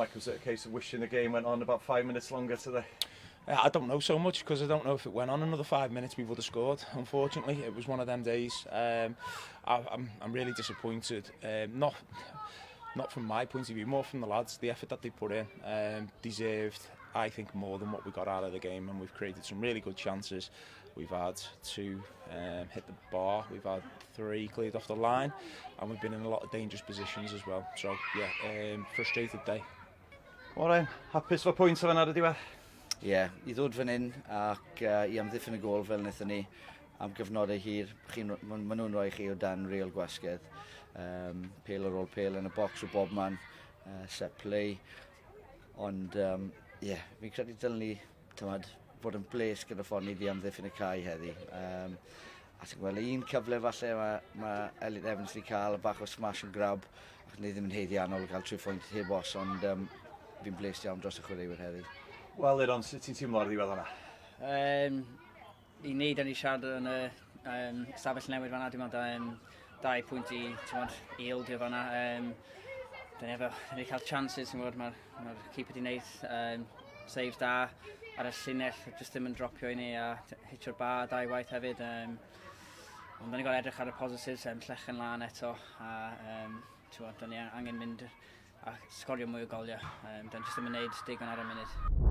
Mike, was it a case of wishing the game went on about 5 minutes longer today? I don't know so much, because I don't know if it went on another 5 minutes we would have scored. Unfortunately, it was one of them days. I'm really disappointed. Not from my point of view, more from the lads. The effort that they put in deserved, I think, more than what we got out of the game, and we've created some really good chances. We've had 2 hit the bar, we've had 3 cleared off the line, and we've been in a lot of dangerous positions as well. So yeah, frustrated day. Alright, hapus fo pwynt o fan ar y diwedd? Ie, i ddod fan hyn ac i amddiffyn y gol fel wnaethon ni am gyfnodau hir. Maen nhw'n rhoi chi o dan real gwasgedd. Pêl ar ôl pêl yn y bocs o bob man, set play. Ond fi'n credu dylen ni fod yn blês gyda ffordd ni di amddiffyn y cae heddi. A ti'n gweld un cyfle falle mae Elliot Evans wedi cael y bach o smash and grab, ac ni ddim yn heiddiannol cael 3 phwynt heb os, ond fi'n blês iawn dros y chwaraewyr heddi. Wel, Iron, sut ti'n teimlo ar ddiwedd hwnna? I ni, da ni siarad yn y stafell newid fan'na, dwi'n meddwl 2 pwynt i ildio fan'na. Da ni wedi cael chances, mae'r keeper wedi gwneud saves da ar y llinell, jyst ddim yn dropio i ni a hitio'r bar 2 waith hefyd. Ond da ni gael edrych ar y positives, llechen lan eto, a da ni angen mynd a sgorio mwy o goliau. Da ni jyst ddim yn gwneud digon ar y munud.